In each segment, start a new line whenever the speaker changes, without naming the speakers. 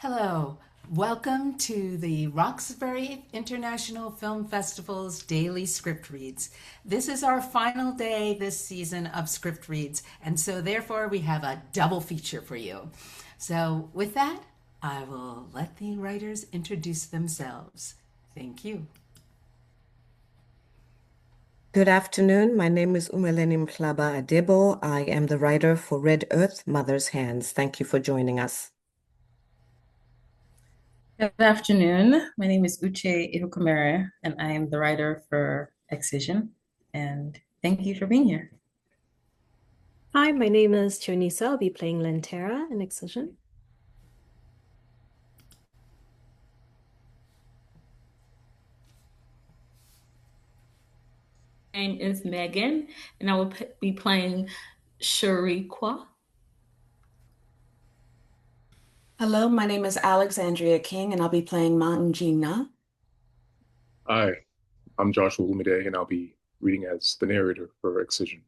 Hello, welcome to the Roxbury International Film Festival's daily script reads. This is our final day this season of script reads, and so therefore we have a double feature for you. So with that, I will let the writers introduce themselves. Thank you.
Good afternoon. My name is U-Meleni Mhlaba-Adebo. I am the writer for Red Earth, Mother's Hands. Thank you for joining us.
Good afternoon. My name is Uche Iheukwumere, and I am the writer for Excision. And thank you for being here.
Hi, my name is Chionisa. I'll be playing Lentera in Excision.
My name is Megan, and I will be playing Shariqua.
Hello, my name is Alexandria King, and I'll be playing Manjina.
Hi, I'm Joshua Umide, and I'll be reading as the narrator for Excision.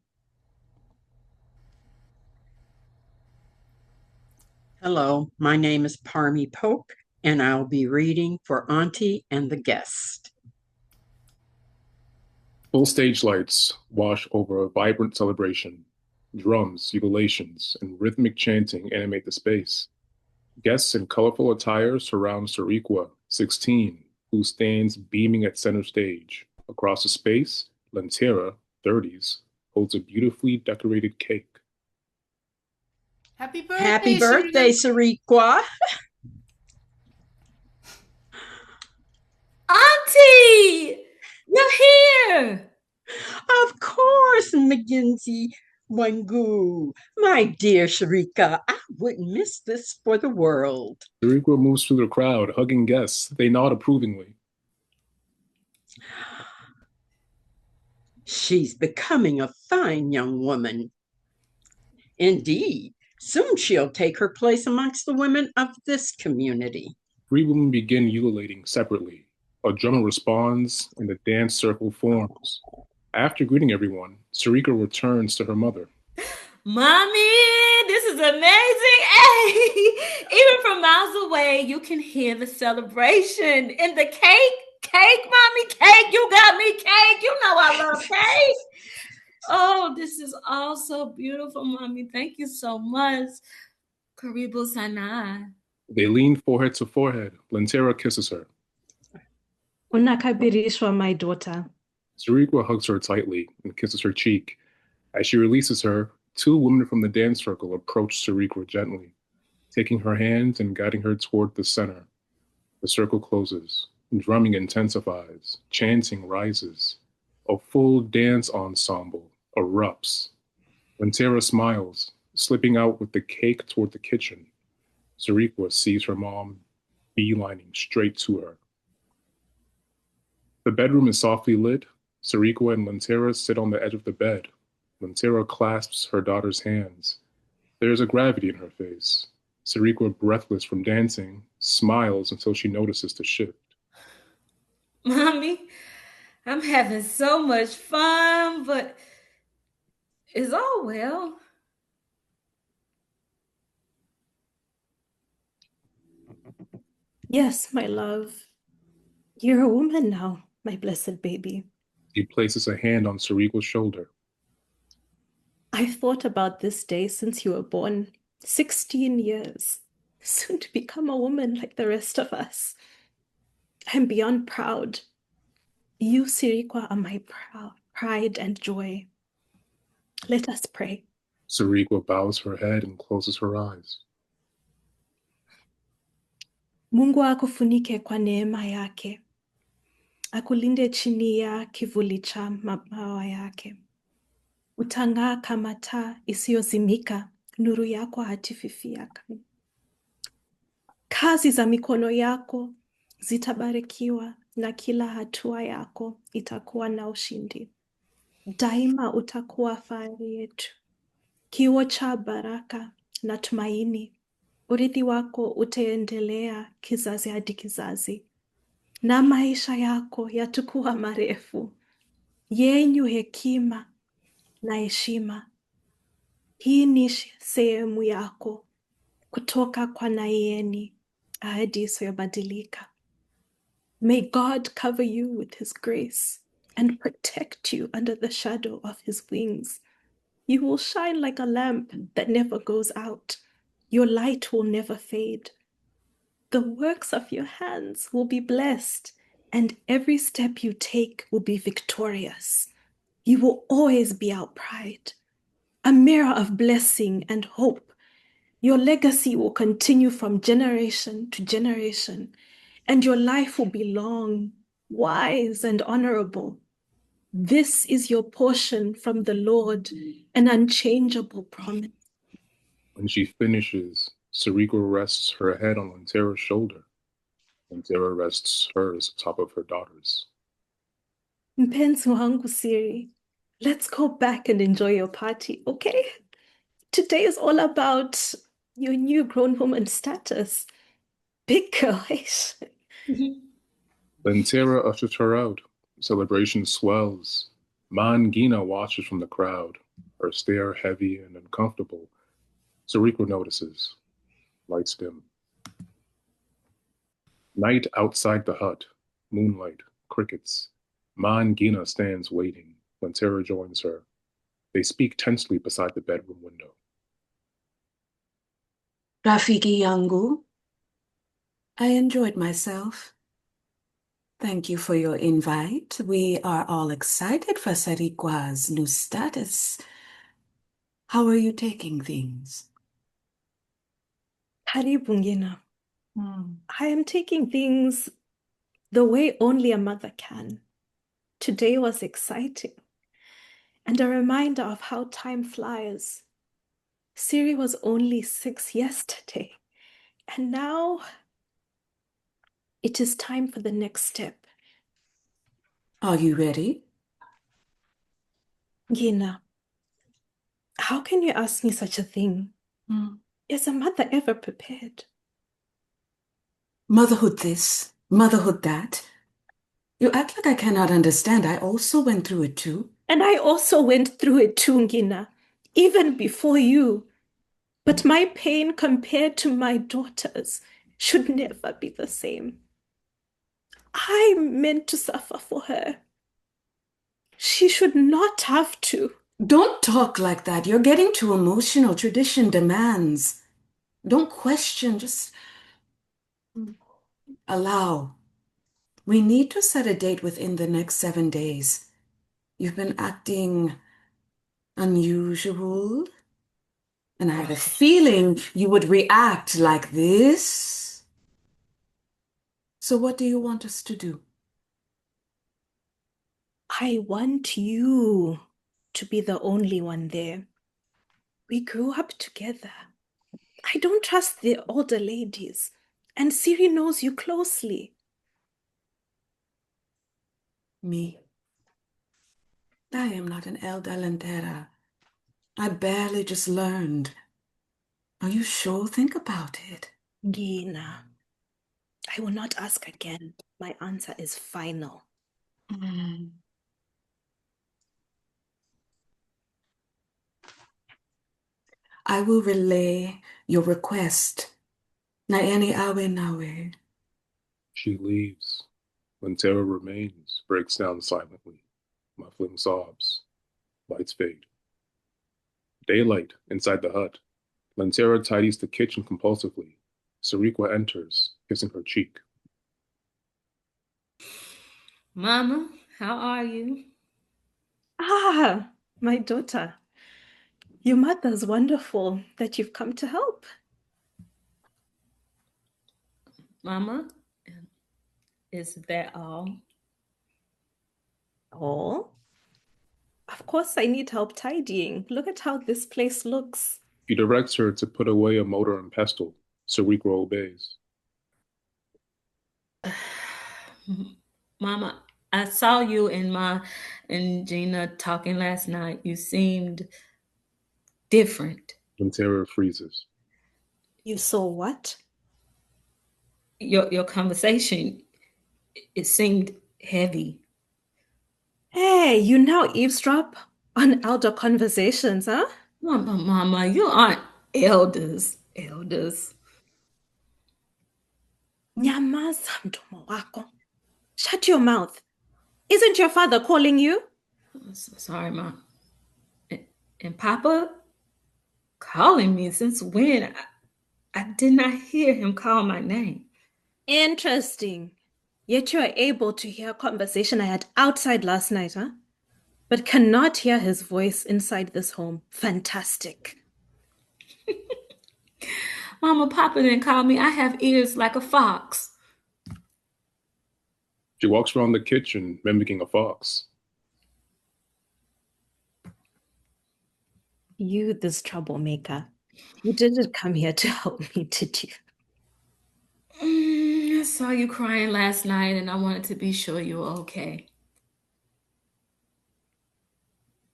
Hello, my name is Parmi Pope, and I'll be reading for Auntie and the Guest.
Full stage lights wash over a vibrant celebration. Drums, jubilations, and rhythmic chanting animate the space. Guests in colorful attire surround Sariqua, 16, who stands beaming at center stage. Across the space, Lentera, 30s, holds a beautifully decorated cake.
Happy birthday,
Happy birthday, Sariqua.
Auntie, you're here.
Of course, McGinsey Wangu. My dear Sharika, I wouldn't miss this for the world.
Sariqua moves through the crowd, hugging guests. They nod approvingly.
She's becoming a fine young woman. Indeed, soon she'll take her place amongst the women of this community.
3 women begin ululating separately. A drummer responds, and the dance circle forms. After greeting everyone, Sariqua returns to her mother.
Mommy, this is amazing. Hey, even from miles away, you can hear the celebration in the cake. Cake, mommy, cake. You got me cake. You know I love cake. Oh, this is all so beautiful, mommy. Thank you so much. Karibu sana.
They lean forehead to forehead. Lentera kisses her.
Unakabirishwa, my daughter.
Sariqua hugs her tightly and kisses her cheek. As she releases her, 2 women from the dance circle approach Sariqua gently, taking her hands and guiding her toward the center. The circle closes. Drumming intensifies. Chanting rises. A full dance ensemble erupts. Lentera smiles, slipping out with the cake toward the kitchen. Sariqua sees her mom beelining straight to her. The bedroom is softly lit. Sariqua and Lentera sit on the edge of the bed. Lentera clasps her daughter's hands. There is a gravity in her face. Sariqua, breathless from dancing, smiles until she notices the shift.
Mommy, I'm having so much fun, but it's all well.
Yes, my love. You're a woman now, my blessed baby.
He places a hand on Sariqua's shoulder.
I've thought about this day since you were born. 16 years. Soon to become a woman like the rest of us. I'm beyond proud. You, Siriqua, are my pride and joy. Let us pray.
Sariqua bows her head and closes her eyes.
Mungu akufunike kwa neema yake. Akulinde chini ya kivuli cha mabawa yake. Utang'aa kama taa isiyozimika, nuru yako hatififia kamwe. Kazi za mikono yako zitabarikiwa na kila hatua yako itakuwa na ushindi. Daima utakuwa fahari yetu, kioo cha baraka na tumaini. Urithi wako utaendelea kizazi hadi kizazi, na maisha yako yatakuwa marefu, yenye hekima na heshima. Hii ni sehemu yako kutoka kwa Nayeni, ahadi isiyoyabadilika. May God cover you with his grace and protect you under the shadow of his wings. You will shine like a lamp that never goes out. Your light will never fade. The works of your hands will be blessed, and every step you take will be victorious. You will always be our pride, a mirror of blessing and hope. Your legacy will continue from generation to generation, and your life will be long, wise, and honorable. This is your portion from the Lord, an unchangeable promise.
When she finishes, Sariko rests her head on Lantera's shoulder. Lantera rests hers atop of her daughter's.
Mpenzi wangu Siri, let's go back and enjoy your party, okay? Today is all about your new grown woman status. Big girl,
Lantera ushers her out. Celebration swells. Mangina watches from the crowd, her stare heavy and uncomfortable. Sariko notices. Lights dim. Night outside the hut. Moonlight. Crickets. Mangina stands waiting. Lantera joins her. They speak tensely beside the bedroom window.
Rafiki yangu, I enjoyed myself. Thank you for your invite. We are all excited for Sarikwa's new status. How are you taking things?
Karibu Ngina. I am taking things the way only a mother can. Today was exciting and a reminder of how time flies. Siri was only 6 yesterday, and now it is time for the next step.
Are you ready?
Gina, how can you ask me such a thing? Is a mother ever prepared?
Motherhood this, motherhood that. You act like I cannot understand. I also went through it too.
And I also went through it too, Gina, even before you. But my pain compared to my daughter's should never be the same. I meant to suffer for her. She should not have to.
Don't talk like that. You're getting too emotional. Tradition demands. Don't question, just allow. We need to set a date within the next 7 days. You've been acting unusual, and I have a feeling you would react like this. So what do you want us to do?
I want you to be the only one there. We grew up together. I don't trust the older ladies, and Siri knows you closely.
Me? I am not an elder Lantera. I barely just learned. Are you sure? Think about it.
Gina, I will not ask again. My answer is final.
I will relay your request. Naeni awe nawe.
She leaves. Lantera remains, breaks down silently, muffling sobs. Lights fade. Daylight inside the hut. Lantera tidies the kitchen compulsively. Sarikwa enters, kissing her cheek.
Mama, how are you?
Ah, my daughter. Your mother's wonderful that you've come to help.
Mama, is that all?
Oh, of course I need help tidying. Look at how this place looks.
He directs her to put away a mortar and pestle. Sarikwa obeys.
Mama, I saw you and Gina talking last night. You seemed different.
Lantera freezes.
You saw what?
Your conversation, it seemed heavy.
Hey, you now eavesdrop on elder conversations, huh?
Mama, you aren't elders.
Nyamaza mdomo wako. Shut your mouth. Isn't your father calling you?
Sorry, Mom. And Papa calling me since when? I did not hear him call my name.
Interesting. Yet you are able to hear a conversation I had outside last night, huh? But cannot hear his voice inside this home. Fantastic.
Mama, Papa didn't call me. I have ears like a fox.
She walks around the kitchen, mimicking a fox.
You, this troublemaker. You didn't come here to help me, did you?
I saw you crying last night and I wanted to be sure you were okay.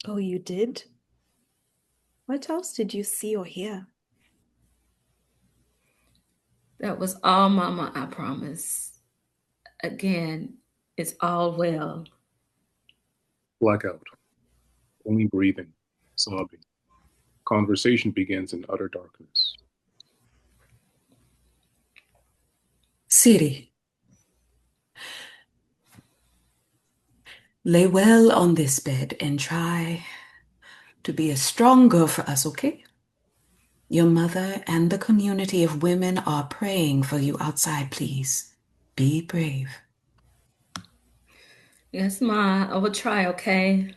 Oh, you did? What else did you see or hear?
That was all, Mama, I promise. Again, it's all well.
Blackout. Only breathing, sobbing. Conversation begins in utter darkness.
Siri, lay well on this bed and try to be a strong girl for us, okay? Your mother and the community of women are praying for you outside, please. Be brave.
Yes, Ma, I will try, okay?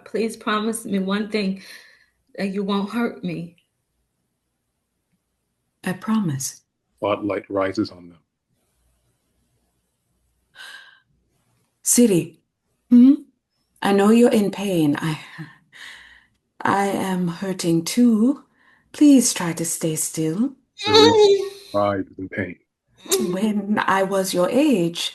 Please promise me one thing, that you won't hurt me.
I promise.
Spotlight rises on them.
Siri, I know you're in pain. I am hurting too. Please try to stay still.
Pride is in pain.
When I was your age,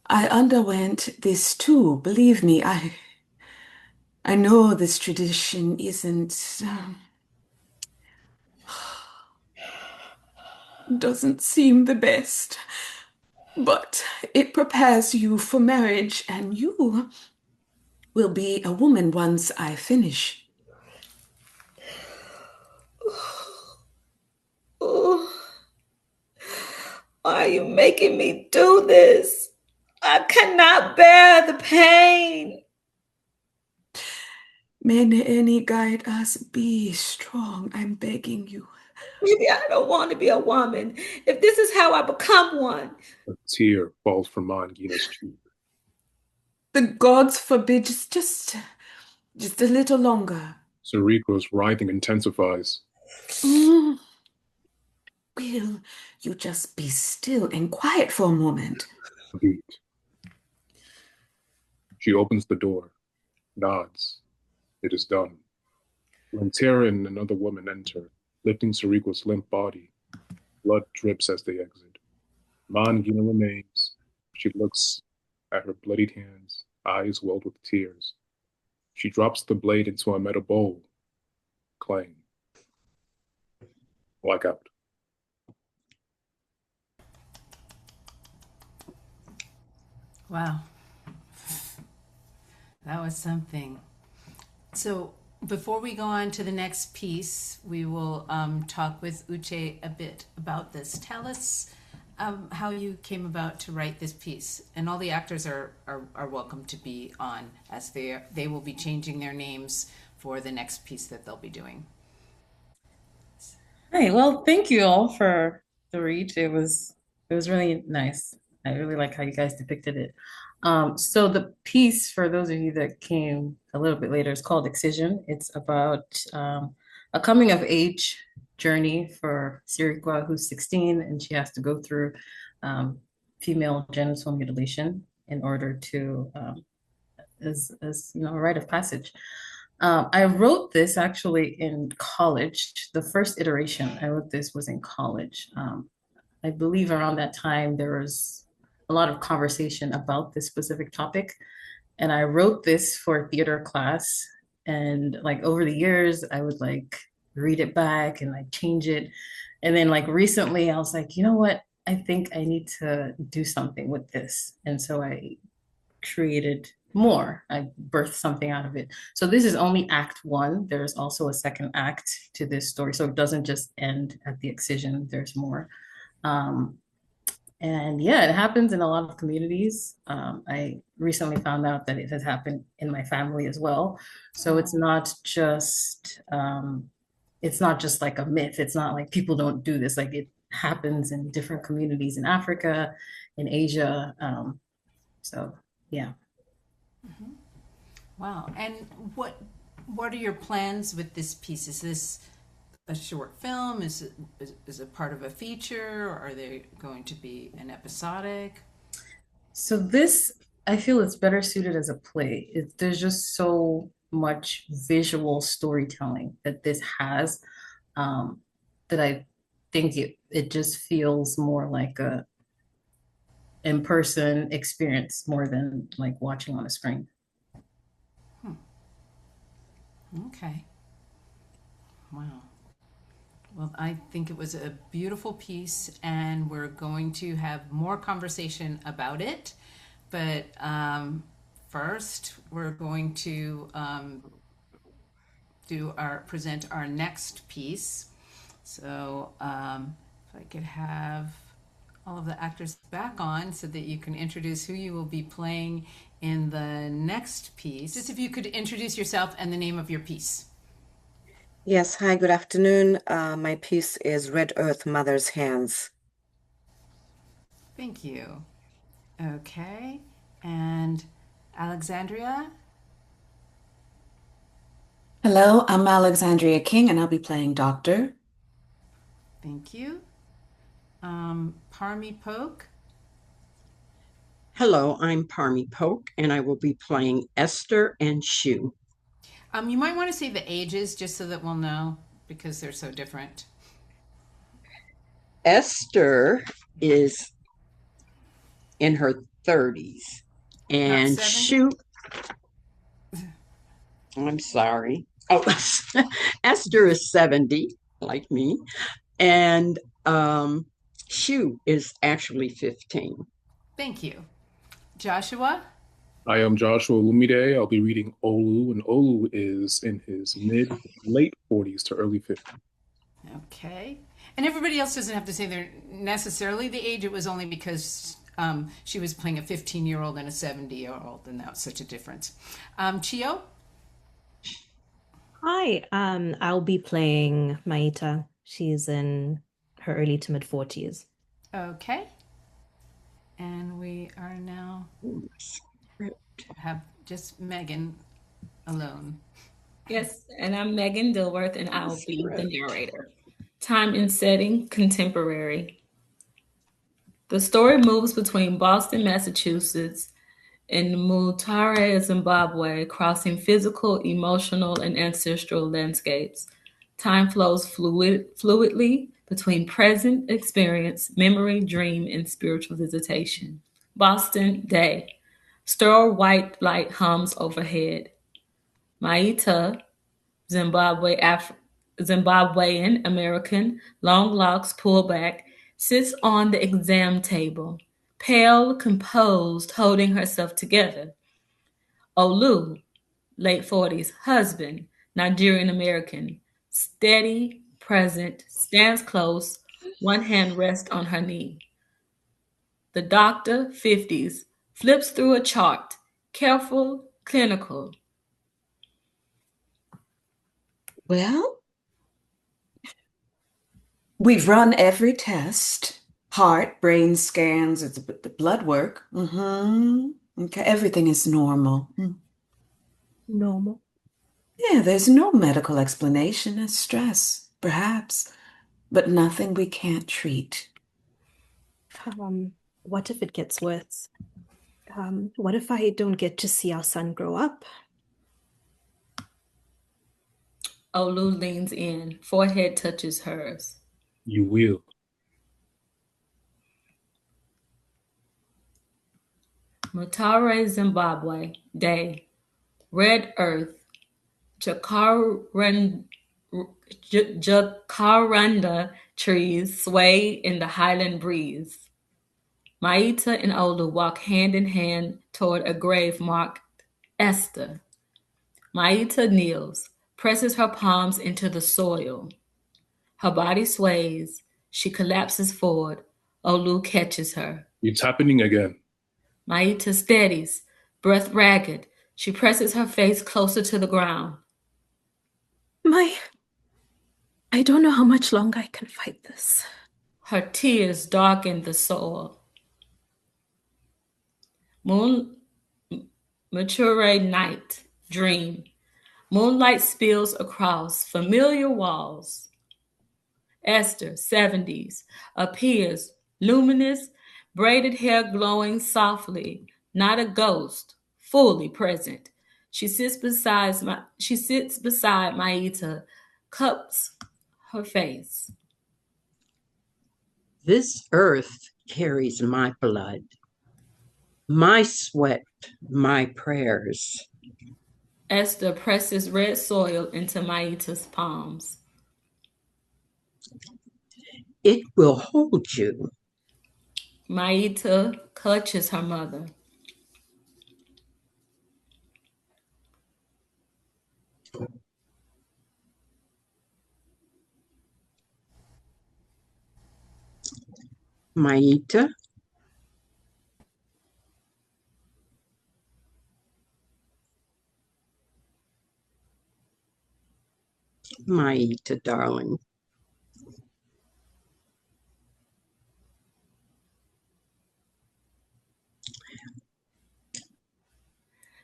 I underwent this too. Believe me, I know this tradition isn't doesn't seem the best, but it prepares you for marriage, and you will be a woman once I finish.
Why are you making me do this? I cannot bear the pain.
May any guide us. Be strong, I'm begging you.
Maybe I don't want to be a woman. If this is how I become one.
A tear falls from Mangina's cheek.
The gods forbid, just a little longer.
Sariko's writhing intensifies.
Will you just be still and quiet for a moment?
Beat. She opens the door, nods. It is done. Lantera and another woman enter, lifting Sariko's limp body. Blood drips as they exit. Mangina remains. She looks at her bloodied hands, eyes welled with tears. She drops the blade into a metal bowl. Clang. Blackout.
Wow. That was something. So before we go on to the next piece, we will talk with Uche a bit about this. Tell us how you came about to write this piece. And all the actors are welcome to be on, as they will be changing their names for the next piece that they'll be doing.
Hi, well, thank you all for the read. It was really nice. I really like how you guys depicted it. So the piece, for those of you that came a little bit later, is called Excision. It's about a coming of age journey for Sirikwa, who's 16, and she has to go through female genital mutilation in order to, as you know, a rite of passage. I wrote this actually in college. The first iteration I wrote this was in college. I believe around that time there was a lot of conversation about this specific topic. And I wrote this for theater class. And like over the years, I would like read it back and like change it. And then like recently I was like, you know what? I think I need to do something with this. And so I created more. I birthed something out of it. So this is only act one. There's also a second act to this story. So it doesn't just end at the excision. There's more. And yeah, it happens in a lot of communities. I recently found out that it has happened in my family as well. So it's not just like a myth. It's not like people don't do this. Like it happens in different communities in Africa, in Asia. So yeah.
Mm-hmm. Wow. And what are your plans with this piece? Is this a short film? Is it part of a feature, or are they going to be an episodic?
So this, I feel it's better suited as a play. There's just so much visual storytelling that this has, that I think it just feels more like a in-person experience more than like watching on a screen.
Okay. Wow. Well, I think it was a beautiful piece, and we're going to have more conversation about it. But first, we're going to present our next piece. So if I could have all of the actors back on so that you can introduce who you will be playing in the next piece. Just if you could introduce yourself and the name of your piece.
Yes, hi, good afternoon. My piece is Red Earth, Mother's Hands.
Thank you. Okay. And Alexandria?
Hello, I'm Alexandria King, and I'll be playing Doctor.
Thank you. Parmi Poke?
Hello, I'm Parmi Poke, and I will be playing Esther and Shu.
You might want to say the ages just so that we'll know, because they're so different.
Esther is in her 30s, and Shu, I'm sorry. Oh, Esther is 70, like me, and Shu is actually 15.
Thank you. Joshua?
I am Joshua Lumide. I'll be reading Olu, and Olu is in his late 40s to early 50s.
Okay. And everybody else doesn't have to say they're necessarily the age. It was only because she was playing a 15-year-old and a 70-year-old, and that was such a difference. Chio?
Hi, I'll be playing Maita. She's in her early to mid 40s.
Okay. And we are now have just Megan alone.
Yes, and I'm Megan Dilworth, and I'll be the narrator. Time and setting, contemporary. The story moves between Boston, Massachusetts, and Mutare, Zimbabwe, crossing physical, emotional, and ancestral landscapes. Time flows fluidly between present experience, memory, dream, and spiritual visitation. Boston, day. Sterile white light hums overhead. Maita, Zimbabwean American, long locks pulled back, sits on the exam table, pale, composed, holding herself together. Olu, late 40s, husband, Nigerian American, steady, present, stands close, one hand rests on her knee. The doctor, 50s, flips through a chart, careful, clinical.
Well, we've run every test. Heart, brain scans, it's the blood work. Okay, everything is normal.
Normal.
Yeah, there's no medical explanation. It's stress, perhaps, but nothing we can't treat.
What if it gets worse? What if I don't get to see our son grow up?
Olu leans in, forehead touches hers.
You will.
Mutare, Zimbabwe, day. Red earth, jacaranda trees sway in the highland breeze. Maita and Olu walk hand in hand toward a grave marked Esther. Maita kneels, presses her palms into the soil. Her body sways. She collapses forward, Olu catches her.
It's happening again.
Maita steadies, breath ragged. She presses her face closer to the ground.
I don't know how much longer I can fight this.
Her tears darken the soil. Moon, mature night, dream. Moonlight spills across familiar walls. Esther, 70s, appears, luminous, braided hair glowing softly, not a ghost, fully present. She sits beside Maita, cups her face.
This earth carries my blood, my sweat, my prayers.
Esther presses red soil into Maita's palms.
It will hold you.
Maita clutches her mother.
Maita, Maita, darling.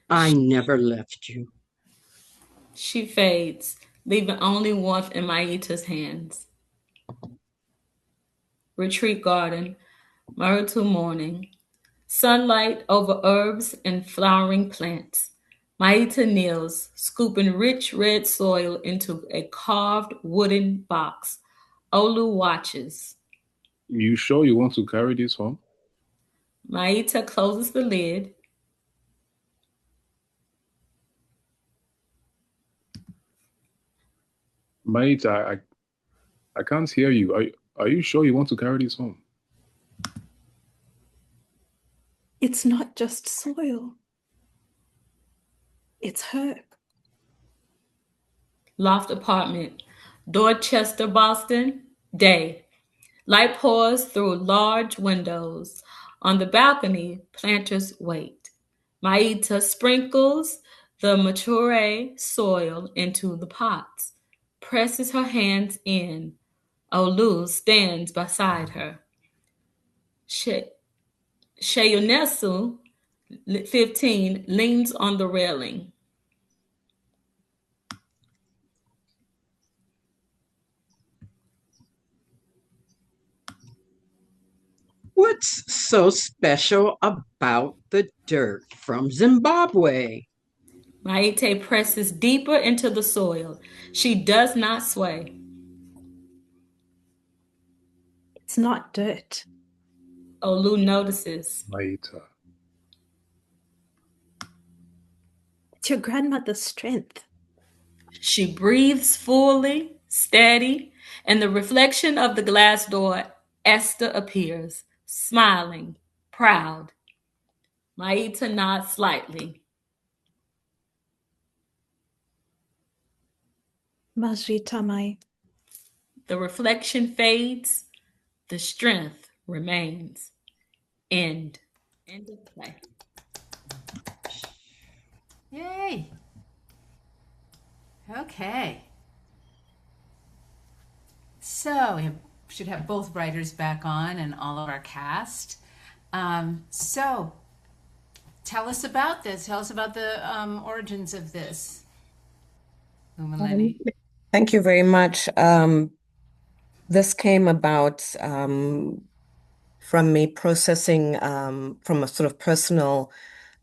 I never left you.
She fades, leaving only warmth in Maita's hands. Retreat garden, myrtle morning. Sunlight over herbs and flowering plants. Maita kneels, scooping rich red soil into a carved wooden box. Olu watches.
You sure you want to carry this home?
Maita closes the lid.
Maita, I can't hear you. Are you sure you want to carry this home?
It's not just soil. It's her.
Loft apartment, Dorchester, Boston, day. Light pours through large windows. On the balcony, planters wait. Maita sprinkles the mature soil into the pots, presses her hands in. Olu stands beside her. Sheyonesu, 15, leans on the railing.
What's so special about the dirt from Zimbabwe?
Maite presses deeper into the soil. She does not sway.
It's not dirt.
Olu notices.
Maita.
It's your grandmother's strength.
She breathes fully, steady, and the reflection of the glass door, Esther appears, smiling, proud. Maita nods slightly.
Majritamai.
The reflection fades, the strength remains. End. End of play.
Yay. Okay. So we should have both writers back on and all of our cast. So tell us about this. Tell us about the origins of this. U-Meleni.
Thank you very much. This came about from me processing from a sort of personal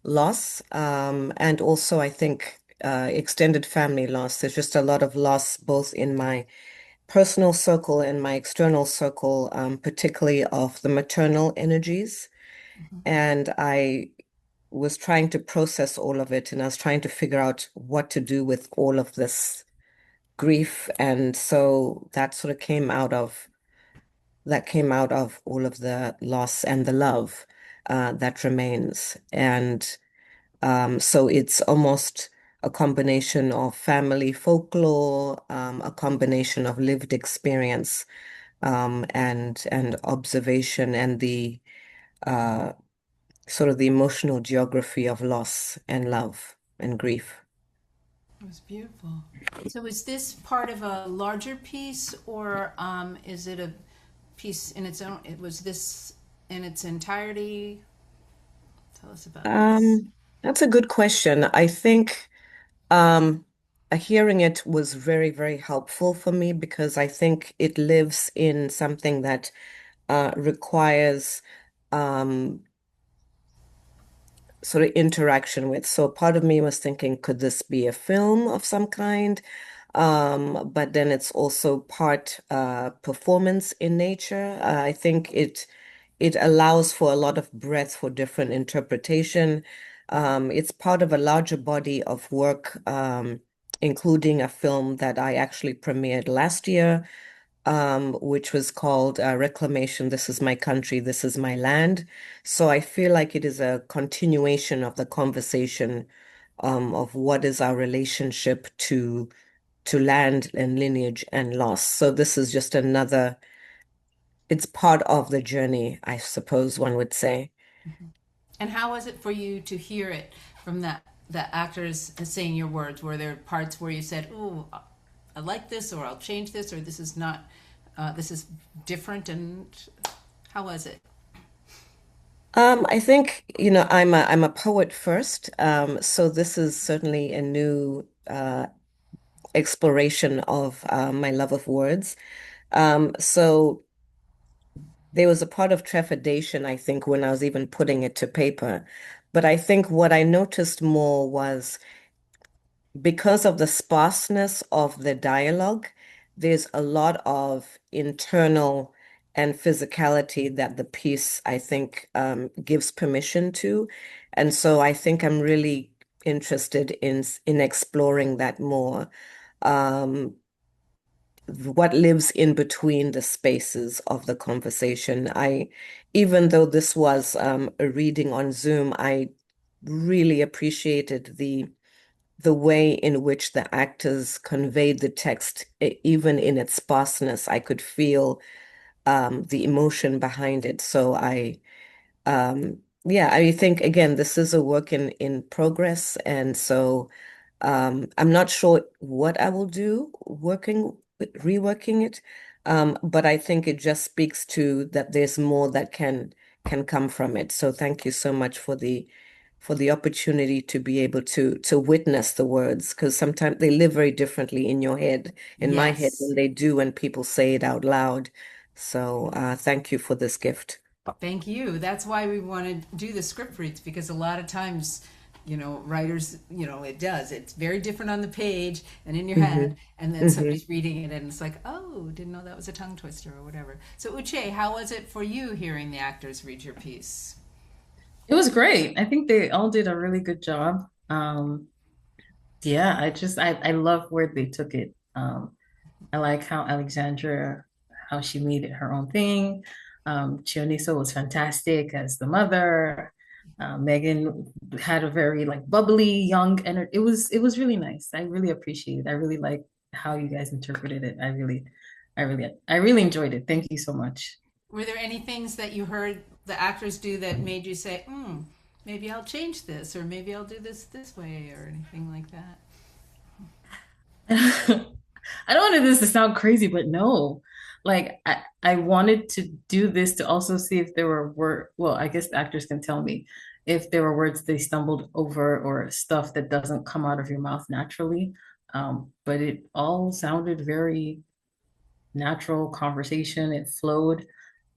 loss, and also I think extended family loss. There's just a lot of loss both in my personal circle and my external circle, particularly of the maternal energies. And I was trying to process all of it, and I was trying to figure out what to do with all of this grief. And so that sort of came out of all of the loss and the love that remains. And so it's almost a combination of family folklore, a combination of lived experience, and observation and the sort of the emotional geography of loss and love and grief.
It was beautiful. So is this part of a larger piece, or is it a piece in its own? Was this in its entirety? Tell us about this.
That's a good question. I think hearing it was very, very helpful for me because I think it lives in something that requires sort of interaction with. So part of me was thinking, could this be a film of some kind? But then it's also part performance in nature. I think it allows for a lot of breadth for different interpretation. It's part of a larger body of work, including a film that I actually premiered last year, which was called Reclamation, This Is My Country, This Is My Land. So I feel like it is a continuation of the conversation of what is our relationship to land and lineage and loss. So this is just another, it's part of the journey, I suppose one would say.
And how was it for you to hear it from the actors saying your words? Were there parts where you said, "Oh, I like this," or "I'll change this," or "This is not, this is different"? And how was it?
I think, I'm a poet first, so this is certainly a new exploration of my love of words. So there was a part of trepidation, I think, when I was even putting it to paper. But I think what I noticed more was because of the sparseness of the dialogue, there's a lot of internal and physicality that the piece, I think, gives permission to. And so I think I'm really interested in exploring that more. Um, what lives in between the spaces of the conversation. Even though this was a reading on Zoom, I really appreciated the way in which the actors conveyed the text, even in its sparseness. I could feel the emotion behind it. So yeah, I think again, this is a work in progress, and so I'm not sure what I will do reworking it, but I think it just speaks to that there's more that can come from it. So thank you so much for the opportunity to be able to witness the words, because sometimes they live very differently in your head, in my head,
Yes.
than they do when people say it out loud. So thank you for this gift.
Thank you. That's why we want to do the script reads, because a lot of times, writers, it's very different on the page and in your head, and then somebody's reading it and it's like, oh, didn't know that was a tongue twister or whatever. So Uche, how was it for you hearing the actors read your piece?
It was great. I think they all did a really good job. Yeah, I love where they took it. I like how Alexandra, how she made it her own thing. Chioniso was fantastic as the mother. Megan had a very like bubbly, young energy. It was really nice. I really appreciate it. I really like how you guys interpreted it. I really enjoyed it. Thank you so much.
Were there any things that you heard the actors do that made you say, maybe I'll change this, or maybe I'll do this way, or anything like that?
I don't want this to sound crazy, but no. Like I wanted to do this to also see if there were well, I guess the actors can tell me if there were words they stumbled over or stuff that doesn't come out of your mouth naturally. But it all sounded very natural conversation. It flowed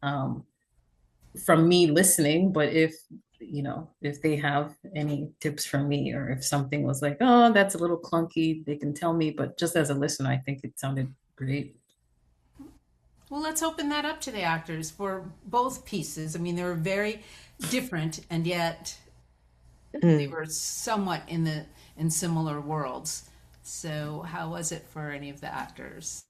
from me listening, but if they have any tips from me or if something was like, oh, that's a little clunky, they can tell me. But just as a listener, I think it sounded great.
Well, let's open that up to the actors for both pieces. I mean, they were very different, and yet they were somewhat in similar worlds. So, how was it for any of the actors?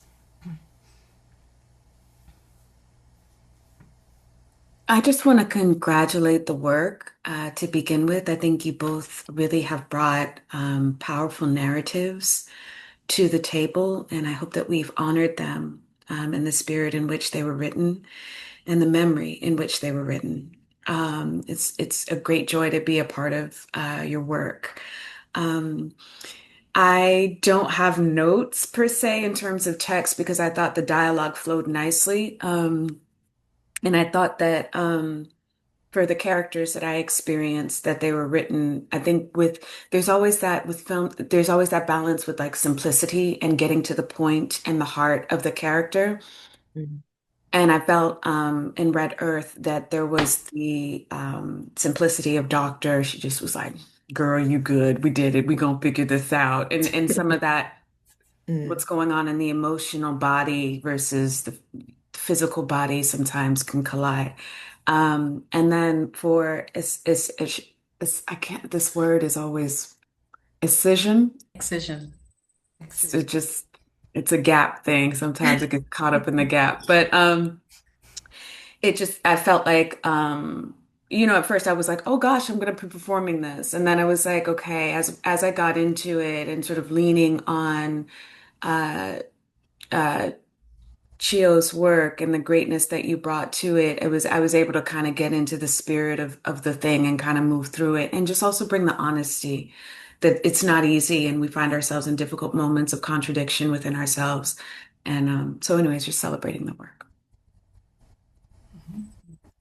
I just want to congratulate the work to begin with. I think you both really have brought powerful narratives to the table, and I hope that we've honored them. and the spirit in which they were written and the memory in which they were written. It's a great joy to be a part of your work. I don't have notes per se in terms of text because I thought the dialogue flowed nicely. And I thought that for the characters that I experienced, that they were written, I think there's always that with film, there's always that balance with like simplicity and getting to the point and the heart of the character.
Mhm.
And I felt in Red Earth that there was the simplicity of Doctor. She just was like, girl, you good. We did it. We gonna figure this out. And some of that, what's going on in the emotional body versus the physical body sometimes can collide. And then for I can't, this word is always excision.
Excision.
It's a gap thing. Sometimes it gets caught up in the gap. But I felt like, at first I was like, oh gosh, I'm going to be performing this. And then I was like, okay, as I got into it and sort of leaning on uh, uh, Chio's work and the greatness that you brought to it, I was able to kind of get into the spirit of the thing and kind of move through it and just also bring the honesty that it's not easy and we find ourselves in difficult moments of contradiction within ourselves. And so anyways, just celebrating the work.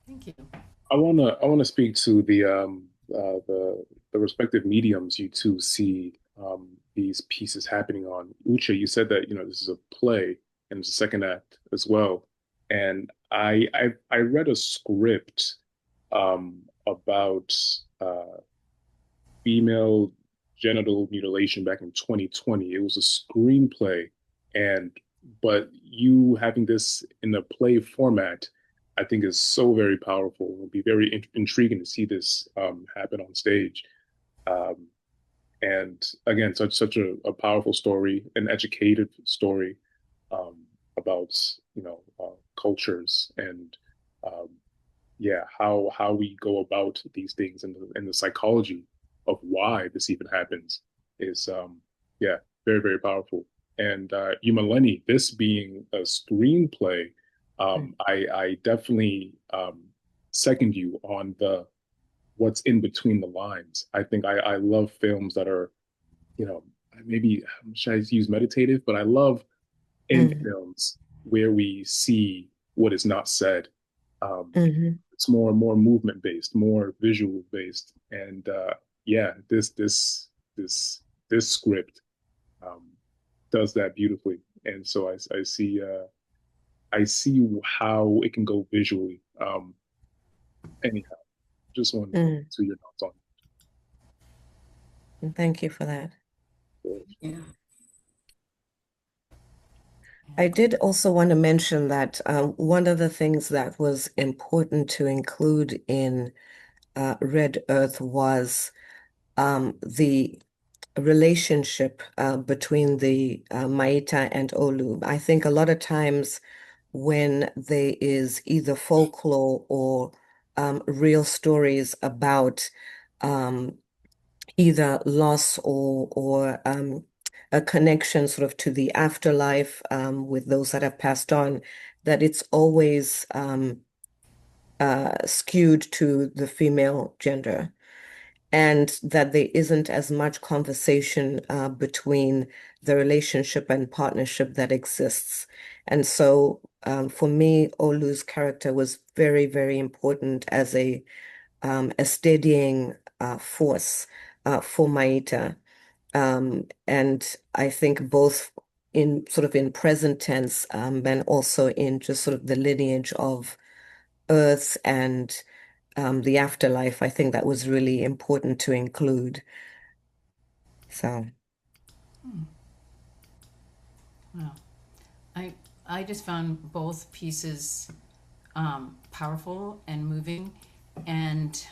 Thank you.
I wanna speak to the respective mediums you two see these pieces happening on. Uche, you said that this is a play and it's a second act as well, and I read a script about female genital mutilation back in 2020. It was a screenplay, and but you having this in a play format, I think is so very powerful. It'll be very intriguing to see this happen on stage. Um, and again, such a powerful story, an educative story about cultures and um, yeah, how we go about these things and the psychology of why this even happens is yeah, very very powerful. And U-Meleni, this being a screenplay, I definitely second you on the what's in between the lines. I think I love films that are, maybe should I use meditative, but I love in films where we see what is not said. It's more movement based, more visual based, and yeah, this script um, does that beautifully. And so I see how it can go visually. Anyhow, just wanted to see your thoughts on
Thank you for that.
it.
Yeah.
I did also want to mention that one of the things that was important to include in Red Earth was the relationship between the Maita and Olu. I think a lot of times when there is either folklore or real stories about either loss or a connection sort of to the afterlife with those that have passed on, that it's always skewed to the female gender, and that there isn't as much conversation between the relationship and partnership that exists. And so for me, Olu's character was very, very important as a steadying force for Maita. And I think both in sort of in present tense and also in just sort of the lineage of Earth and the afterlife, I think that was really important to include. So,
Wow. I just found both pieces powerful and moving, and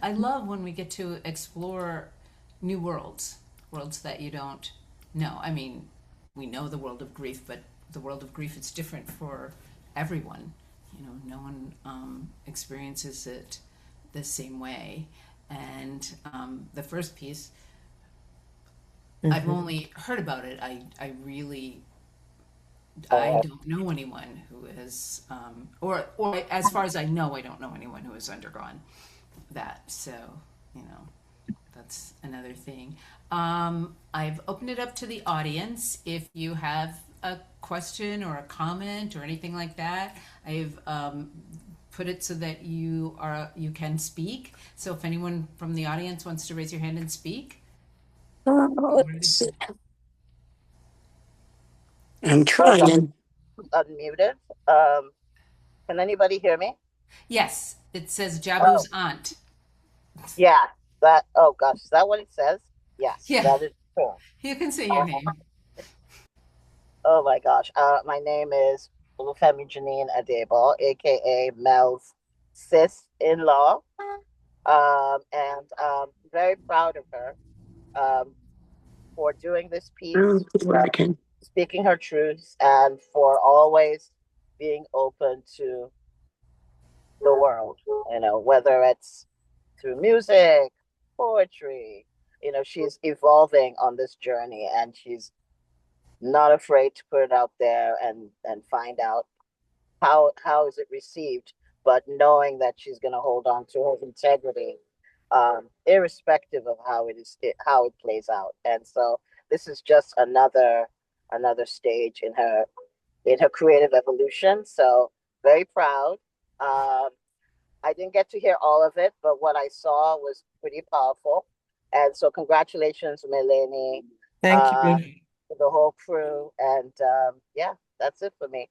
I love when we get to explore new worlds that you don't know. I mean, we know the world of grief, but the world of grief is different for everyone. No one experiences it the same way. And the first piece, I've only heard about it. I really I don't know anyone who has, or as far as I know, I don't know anyone who has undergone that. So, that's another thing. I've opened it up to the audience. If you have a question or a comment or anything like that, I've put it so that you can speak. So if anyone from the audience wants to raise your hand and speak.
Let's see. I'm trying.
Unmuted. Can anybody hear me?
Yes, it says Jabu's aunt.
Yeah, oh gosh, is that what it says? Yes,
Yeah.
that is true.
You can say your name.
Oh my gosh. My name is Uche Iheukwumere, aka Mel's sis-in-law. And very proud of her for doing this piece, speaking her truths, and for always being open to the world, whether it's through music, poetry. She's evolving on this journey, and she's not afraid to put it out there and find out how is it received, but knowing that she's going to hold on to her integrity, irrespective of how it plays out. And so this is just another stage in her creative evolution. So very proud. I didn't get to hear all of it, but what I saw was pretty powerful. And so congratulations, Uche.
Thank you.
To the whole crew. And yeah, that's it for me.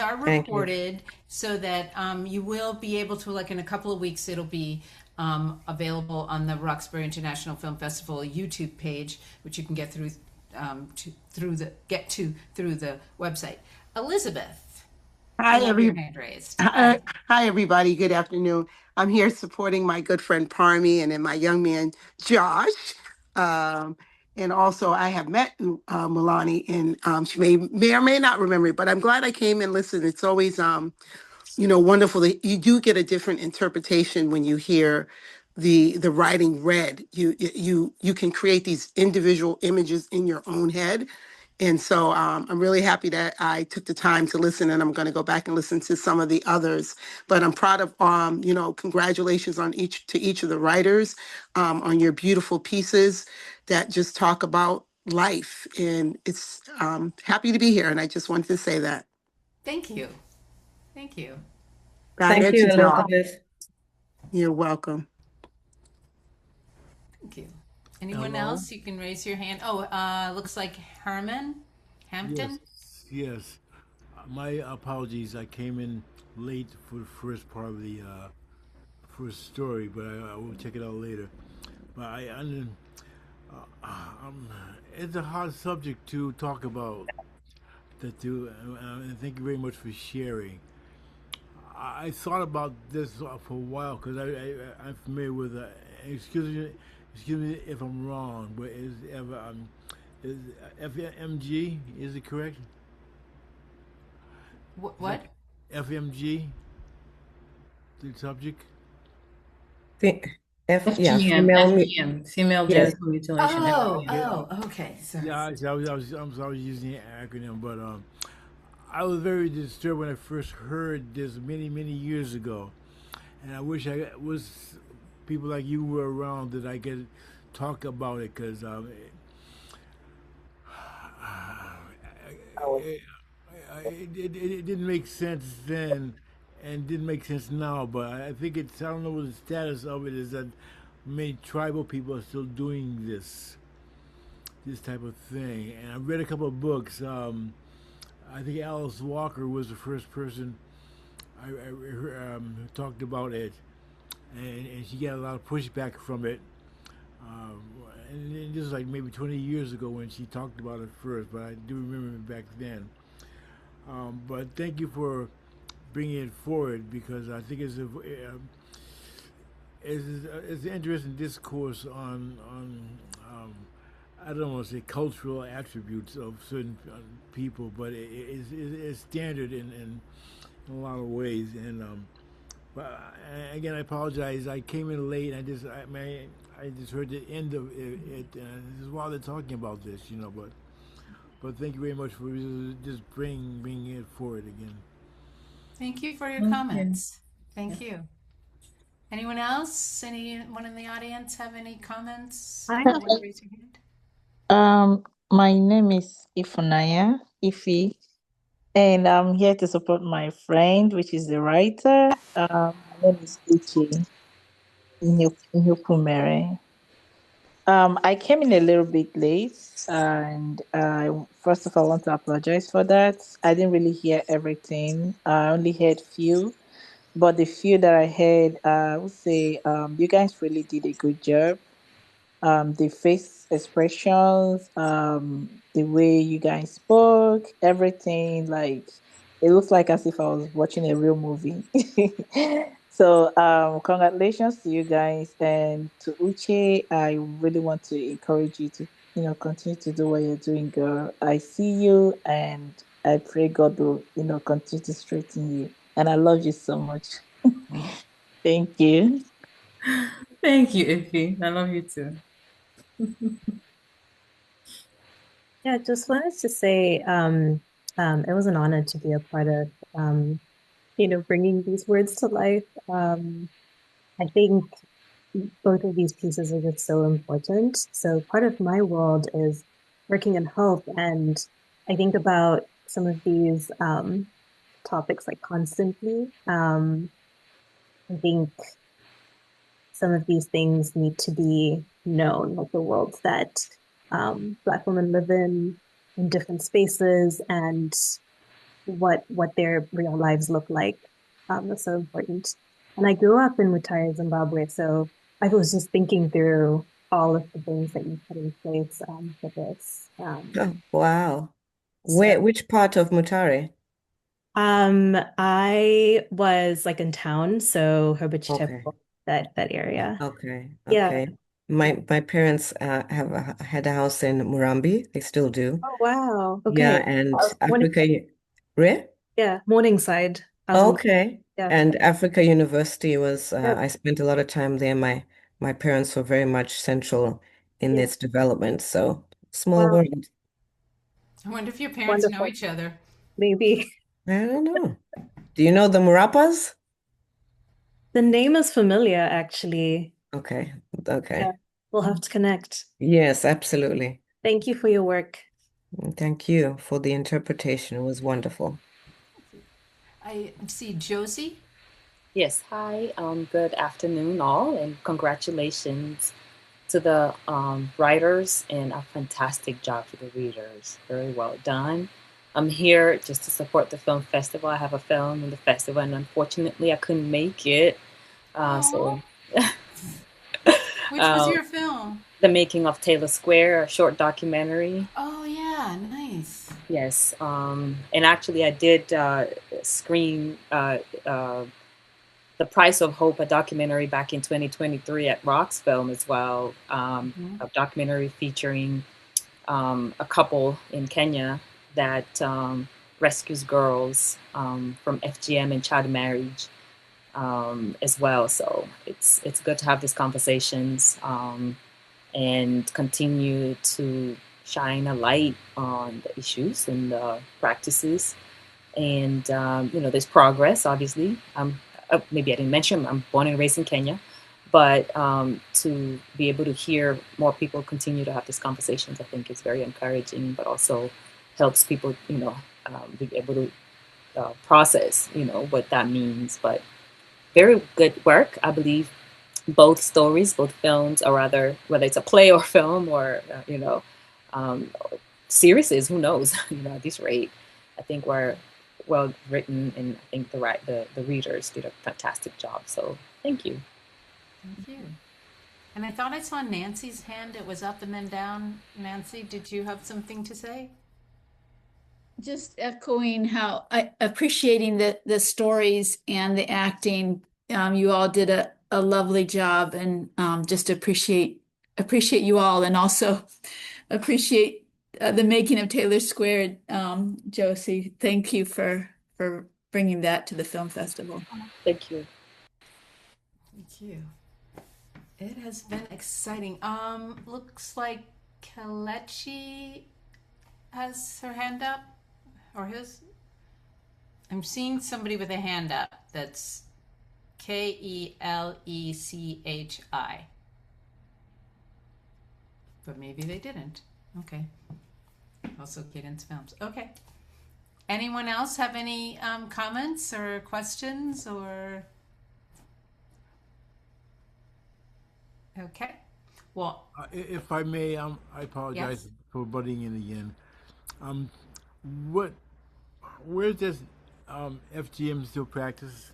Are recorded so that you will be able to, like in a couple of weeks, it'll be available on the Roxbury International Film Festival YouTube page, which you can get through the website. Elizabeth.
Hi,
Hi,
everybody. Good afternoon. I'm here supporting my good friend Parmi and then my young man Josh. And also, I have met Milani, and she may or may not remember it, but I'm glad I came and listened. It's always, wonderful that you do get a different interpretation when you hear the writing read. You can create these individual images in your own head. And so I'm really happy that I took the time to listen, and I'm going to go back and listen to some of the others. But I'm proud of, congratulations to each of the writers on your beautiful pieces that just talk about life. And it's happy to be here. And I just wanted to say that.
Thank you. Thank you.
Thank you, Elizabeth.
You're welcome.
Thank you. Anyone else? You can raise your hand. Oh, looks like Hampton.
Yes. My apologies. I came in late for the first part of the first story, but I will check it out later. But it's a hard subject to talk about. And thank you very much for sharing. I thought about this for a while because I'm familiar with. Excuse me if I'm wrong, but is FMG, is it correct?
What?
FMG, the subject?
FGM, female genital mutilation.
Okay. Sorry.
Yeah, I was using the acronym, but I was very disturbed when I first heard this many years ago, and I wish I was people like you were around that I could talk about it, because it didn't make sense then and didn't make sense now, but I think I don't know what the status of it is, that many tribal people are still doing this type of thing. And I read a couple of books. I think Alice Walker was the first person I talked about it, and she got a lot of pushback from it. And this was like maybe 20 years ago when she talked about it first, but I do remember it back then. But thank you for bringing it forward, because I think it's an interesting discourse on I don't want to say cultural attributes of certain people, but it's standard in a lot of ways. And but again, I apologize. I came in late. I just heard the end of it. This is while they're talking about this, but But thank you very much for just bringing it forward again.
Thank you for your
Thank you.
comments. Thank you. Anyone else? Anyone in the audience have any comments?
I
You want to raise your hand?
My name is Ifunaya Ifi, and I'm here to support my friend, which is the writer. My name is Uche Iheukwumere. I came in a little bit late, and first of all, I want to apologize for that. I didn't really hear everything. I only heard few, but the few that I heard, I would say you guys really did a good job. The face expressions, the way you guys spoke, everything, like it looks like as if I was watching a real movie. So congratulations to you guys, and to Uche, I really want to encourage you to, continue to do what you're doing, girl. I see you, and I pray God will, continue to straighten you. And I love you so much. Thank you.
Thank you, Iffy. I love you too.
Yeah, just wanted to say it was an honor to be a part of, bringing these words to life. I think both of these pieces are just so important. So part of my world is working in hope, and I think about some of these topics like constantly. I think some of these things need to be known, like the worlds that Black women live in different spaces, and what their real lives look like. That's so important. And I grew up in Mutare, Zimbabwe, so I was just thinking through all of the things that you put in place for this.
Oh, wow.
So,
Which part of Mutare?
I was like in town, so Herbert
Okay.
that area.
Okay.
Yeah.
Okay. My parents had a house in Murambi. They still do.
Oh, wow.
Yeah,
Okay.
and
Morning,
Africa, where?
yeah, Morningside. I was in,
Okay.
yeah.
And Africa University was,
Yep.
I spent a lot of time there. My parents were very much central in
Yeah.
its development. So small
Wow.
world.
I wonder if your parents know
Wonderful.
each other.
Maybe.
I don't know. Do you know the Murapas?
The name is familiar, actually.
Okay.
Yeah,
Okay.
we'll have to connect.
Yes, absolutely.
Thank you for your work.
Thank you for the interpretation. It was wonderful.
I see Josie.
Yes, hi, good afternoon, all, and congratulations to the writers and a fantastic job for the readers. Very well done. I'm here just to support the film festival. I have a film in the festival, and unfortunately, I couldn't make it. So,
Which was your film?
The Making of Taylor Square, a short documentary.
Oh, yeah, nice.
Yes, and actually, I did screen The Price of Hope, a documentary back in 2023 at ROXFILM as well, a documentary featuring a couple in Kenya that rescues girls from FGM and child marriage as well. So it's good to have these conversations and continue to shine a light on the issues and the practices. And there's progress, obviously. Maybe I didn't mention I'm born and raised in Kenya, but to be able to hear more people continue to have these conversations, I think is very encouraging, but also helps people, be able to process, what that means. But very good work, I believe. Both stories, both films, or rather, whether it's a play or film or series, who knows? At this rate, I think we're well written, and I think the readers did a fantastic job. So thank you.
Thank you. And I thought I saw Nancy's hand. It was up and then down. Nancy, did you have something to say?
Just echoing how appreciating the stories and the acting. You all did a lovely job, and just appreciate you all, and also appreciate the making of Taylor Square. Josie, thank you for bringing that to the film festival.
Thank you.
Thank you. It has been exciting. Looks like Kelechi has her hand up? Or his? I'm seeing somebody with a hand up that's Kelechi. But maybe they didn't. Okay. Also Cadence Films. Okay. Anyone else have any comments or questions or? Okay. Well,
If I may, I apologize
Yes.
for butting in again. What, where does FGM still practice?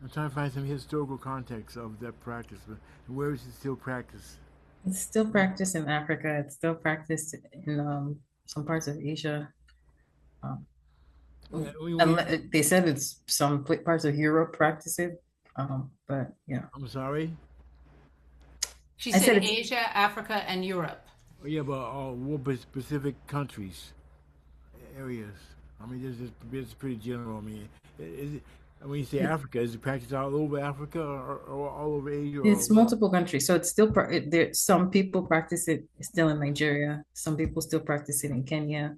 I'm trying to find some historical context of that practice, but where is it still practiced?
It's still practiced in Africa. It's still practiced in some parts of Asia. Um, they said it's some parts of Europe practice it, but yeah.
I'm sorry?
She
I
said
said
Asia, Africa, and Europe.
Oh, yeah, but what specific countries, areas? I mean, this is pretty general. I mean, is it, when you say Africa, is it practiced all over Africa or all over Asia?
It's
Or
multiple countries, so it's still there. Some people practice it still in Nigeria. Some people still practice it in Kenya.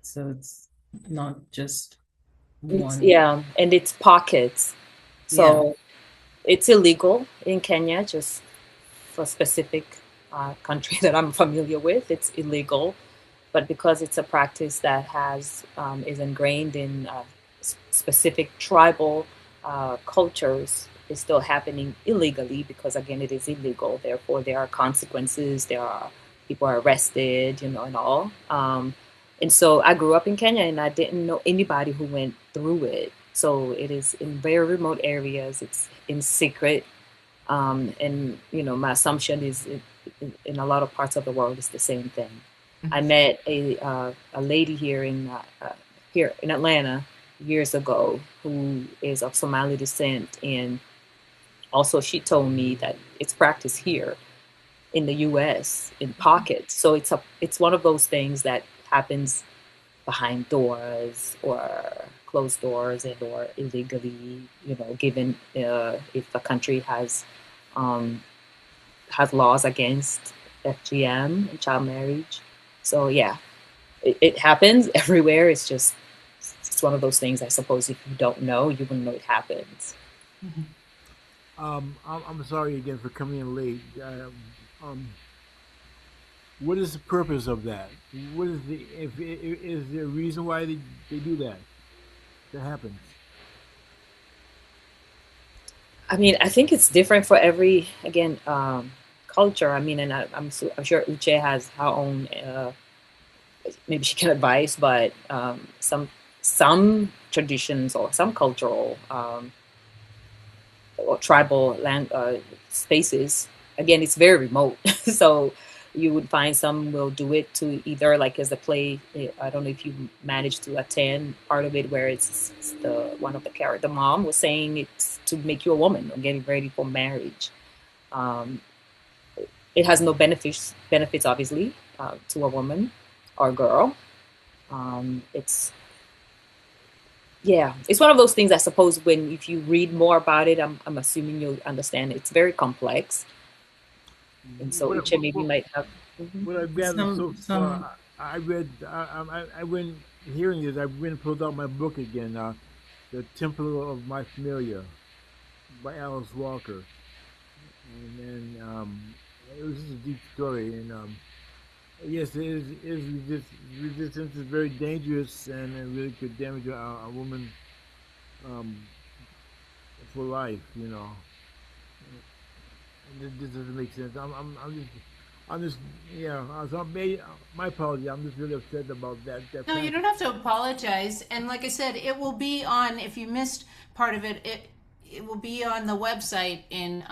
So it's not just one.
Yeah, and it's pockets. So it's illegal in Kenya, just for specific country that I'm familiar with. It's illegal, but because it's a practice that has is ingrained in specific tribal cultures, is still happening illegally because again it is illegal. Therefore, there are consequences. There are people are arrested, you know, and all. And so I grew up in Kenya, and I didn't know anybody who went through it. So it is in very remote areas. It's in secret, and you know, my assumption is in a lot of parts of the world it's the same thing. I met a lady here in Atlanta years ago who is of Somali descent, and also she told me that it's practiced here in the U.S. in pockets. So it's one of those things that happens behind doors or closed doors and or illegally, you know, given if a country has laws against FGM and child marriage. So yeah, it happens everywhere. It's one of those things. I suppose if you don't know, you wouldn't know it happens.
I'm sorry again for coming in late. What is the purpose of that? What is is there a reason why they do that? That happens.
I mean, I think it's different for every culture. I mean, and I'm sure Uche has her own. Maybe she can advise, but some traditions or some cultural or tribal land spaces. Again, it's very remote, so you would find some will do it to either like as a play. I don't know if you managed to attend part of it where it's the one of the character mom was saying it's to make you a woman or getting ready for marriage. It has no benefits obviously to a woman or a girl. It's one of those things. I suppose if you read more about it, I'm assuming you'll understand. It's very complex. And so Uche maybe might have.
What I've gathered so far, I read. I went hearing this. I went and pulled out my book again. The Temple of My Familia by Alice Walker, and then it was just a deep story. And yes, resistance is very dangerous and it really could damage a woman for life. You know, this doesn't make sense. I'm just, yeah. So my apology. I'm just really upset about that.
No, you don't have to apologize. And like I said, it will be on. If you missed part of it, it will be on the website in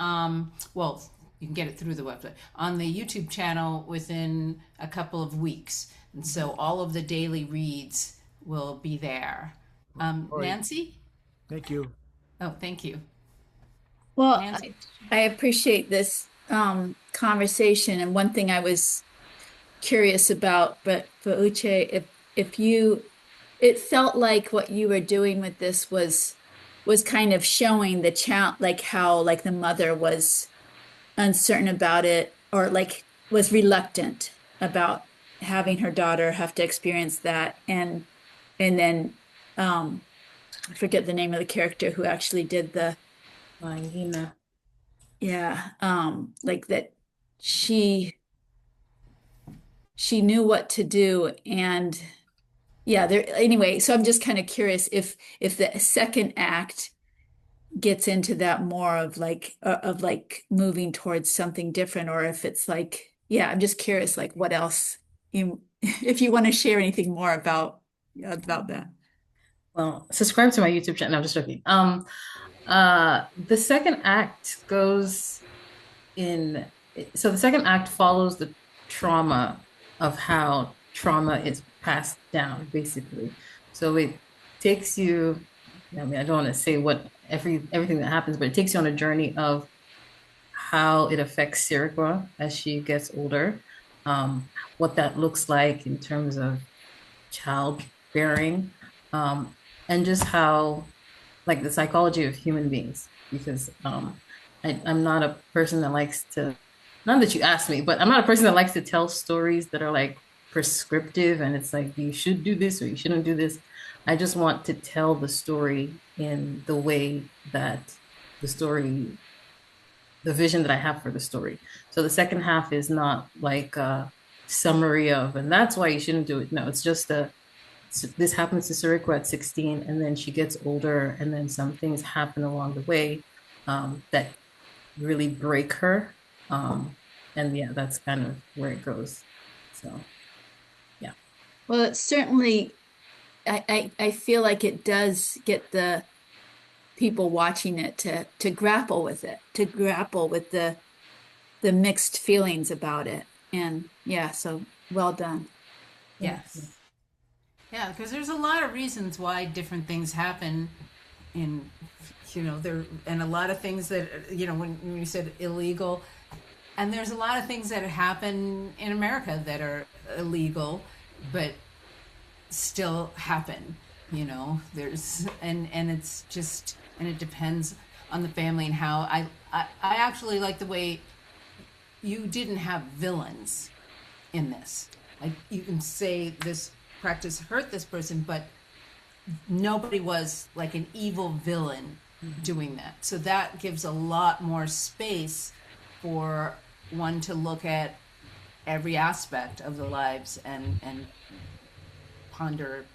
well, you can get it through the website on the YouTube channel within a couple of weeks. And so all of the daily reads will be there. Nancy?
Thank you.
Oh, thank you.
Well,
Nancy?
I appreciate this conversation. And one thing I was curious about, but for Uche, it felt like what you were doing with this was kind of showing the child, like how the mother was uncertain about it or like was reluctant about having her daughter have to experience that, and then I forget the name of the character who actually did the like that she knew what to do, and anyway, so I'm just kind of curious if the second act gets into that more of like moving towards something different, or if it's like, I'm just curious, like what else you if you want to share anything more about that.
Well, subscribe to my YouTube channel. No, I'm just joking. The second act goes in. So the second act follows the trauma of how trauma is passed down, basically. So it takes you. I mean, I don't want to say what everything that happens, but it takes you on a journey of how it affects Sirikwa as she gets older, what that looks like in terms of childbearing, and just how, like, the psychology of human beings. Because I'm not a person that likes to, not that you asked me, but I'm not a person that likes to tell stories that are like prescriptive and it's like you should do this or you shouldn't do this. I just want to tell the story in the way that the vision that I have for the story. So the second half is not like a summary of, and that's why you shouldn't do it. No, it's just this happens to Suriko at 16, and then she gets older, and then some things happen along the way that really break her. And that's kind of where it goes. So, yeah.
Well, it's certainly, I feel like it does get the people watching it to grapple with it, to grapple with the mixed feelings about it. And so well done.
Yes. Yeah, because there's a lot of reasons why different things happen in, there, and a lot of things that, when you said illegal, and there's a lot of things that happen in America that are illegal, but still happen, there's, and it's just, and it depends on the family and how I actually like the way you didn't have villains in this. Like, you can say this practice hurt this person, but nobody was like an evil villain doing that. So that gives a lot more space for one to look at every aspect of the lives and ponder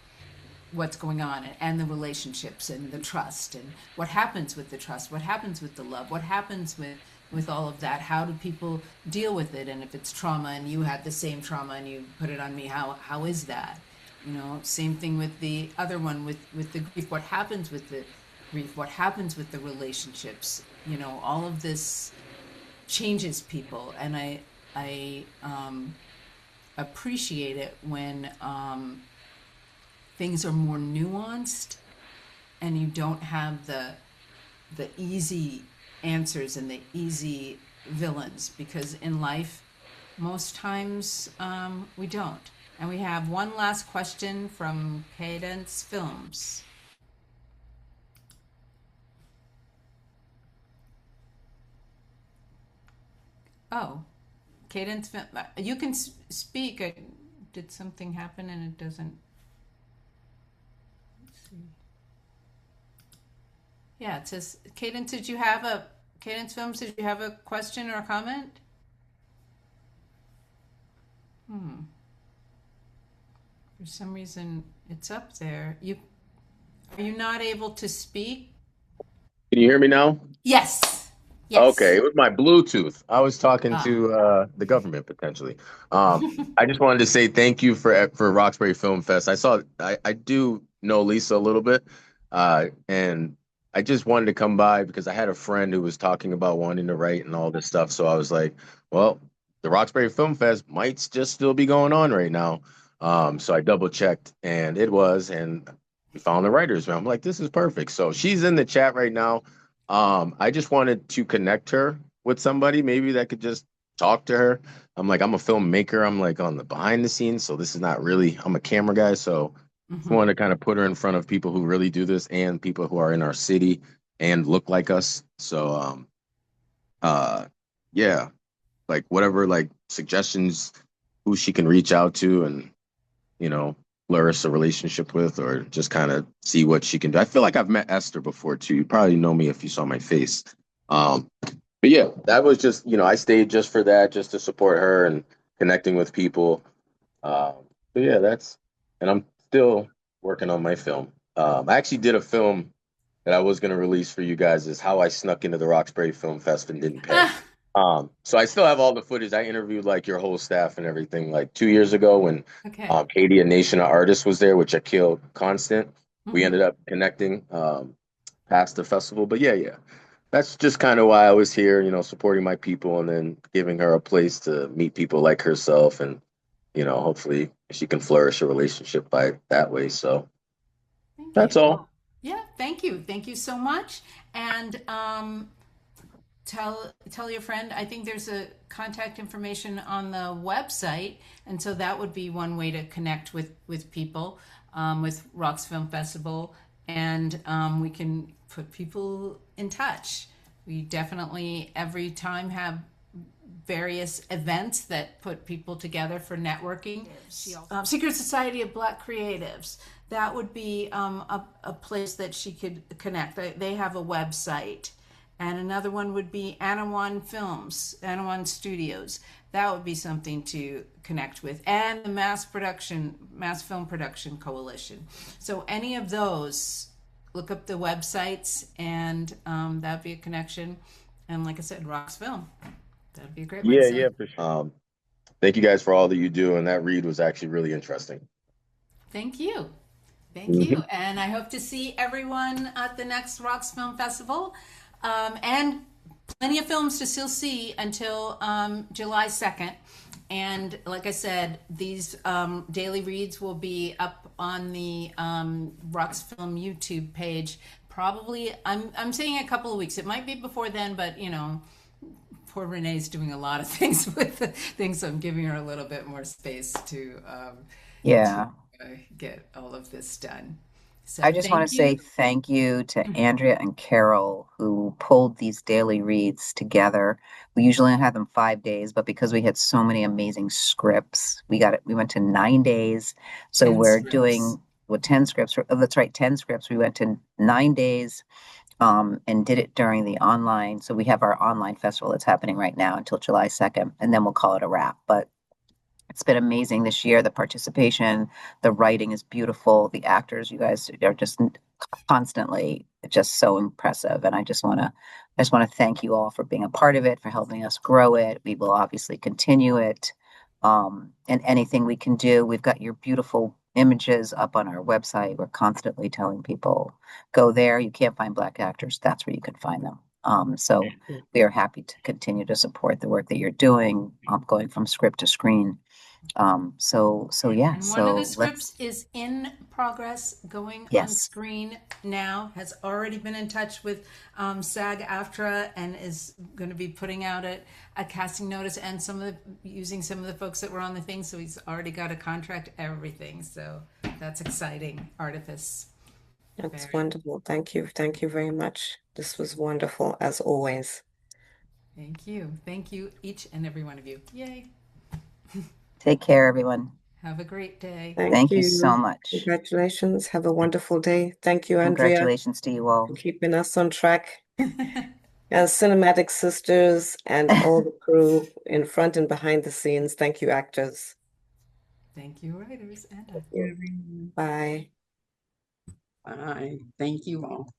what's going on, and the relationships and the trust and what happens with the trust, what happens with the love, what happens with all of that. How do people deal with it? And if it's trauma and you had the same trauma and you put it on me, how is that? Same thing with the other one, with the grief. What happens with the grief? What happens with the relationships? All of this changes people, and I appreciate it when things are more nuanced, and you don't have the easy answers and the easy villains, because in life, most times we don't. And we have one last question from Cadence Films. Oh, Cadence Film. You can speak. Did something happen and it doesn't? Let's see. Yeah, it says, Cadence Films, did you have a question or a comment? For some reason, it's up there. Are you not able to speak?
Can you hear me now?
Yes. Yes.
Okay, it was my Bluetooth. I was talking to the government potentially. I just wanted to say thank you for Roxbury Film Fest. I do know Lisa a little bit, and I just wanted to come by because I had a friend who was talking about wanting to write and all this stuff. So I was like, well, the Roxbury Film Fest might just still be going on right now. So I double checked, and it was, and we found the writers room. I'm like, this is perfect. So she's in the chat right now. I just wanted to connect her with somebody maybe that could just talk to her. I'm like, I'm a filmmaker. I'm like on the behind the scenes. So this is not really, I'm a camera guy. So I want to kind of put her in front of people who really do this and people who are in our city and look like us. So, yeah, like whatever, like suggestions who she can reach out to and, you know, flourish a relationship with, or just kind of see what she can do. I feel like I've met Esther before too. You probably know me if you saw my face. But yeah, that was just, you know, I stayed just for that, just to support her and connecting with people. But yeah, and I'm still working on my film. I actually did a film that I was going to release for you guys, is how I snuck into the Roxbury Film Fest and didn't pay. So I still have all the footage. I interviewed like your whole staff and everything like 2 years ago when Katie, a Nation of Artists, was there with Shaquille Constant. We ended up connecting past the festival. But yeah, that's just kind of why I was here, you know, supporting my people and then giving her a place to meet people like herself, and, you know, hopefully she can flourish a relationship by that way. So that's all.
Yeah, thank you. Thank you so much. And tell your friend, I think there's a contact information on the website, and so that would be one way to connect with people, with Rox Film Festival, and we can put people in touch. We definitely every time have various events that put people together for networking. Secret Society of Black Creatives, that would be a place that she could connect. They have a website. And another one would be Anawan Films, Anawan Studios. That would be something to connect with. And the Mass Film Production Coalition. So any of those, look up the websites, and that'd be a connection. And like I said, Rox Film. That'd be a great website.
Yeah, for sure. Thank you guys for all that you do, and that read was actually really interesting.
Thank you. Thank you. And I hope to see everyone at the next Rox Film Festival. And plenty of films to still see until July 2nd. And like I said, these daily reads will be up on the Rox Film YouTube page. Probably, I'm saying a couple of weeks. It might be before then, but you know, poor Renee's doing a lot of things with things, so I'm giving her a little bit more space to get all of this done. So
I just want to say thank you to Andrea and Carol, who pulled these daily reads together. We usually have them 5 days, but because we had so many amazing scripts, we went to 9 days. So we're doing 10 scripts. Oh, that's right, 10 scripts. We went to 9 days and did it during the online. So we have our online festival that's happening right now until July 2nd, and then we'll call it a wrap. But it's been amazing this year. The participation, the writing is beautiful. The actors, you guys are just constantly just so impressive. And I just want to thank you all for being a part of it, for helping us grow it. We will obviously continue it. And anything we can do, we've got your beautiful images up on our website. We're constantly telling people, go there. You can't find Black actors. That's where you can find them. So we are happy to continue to support the work that you're doing, going from script to screen. So yeah.
And one of the scripts is in progress, going on screen now, has already been in touch with SAG-AFTRA and is going to be putting out a casting notice and using some of the folks that were on the thing. So he's already got a contract, everything. So that's exciting. Artifice.
That's wonderful. Thank you. Thank you very much. This was wonderful, as always.
Thank you. Thank you, each and every one of you. Yay.
Take care, everyone.
Have a great day.
Thank you so much.
Congratulations. Have a wonderful day. Thank you, Andrea.
Congratulations to you all.
For keeping us on track. As Cinematic Sisters and all the crew in front and behind the scenes. Thank you, actors.
Thank you, writers. And
Bye.
Bye. Thank you all.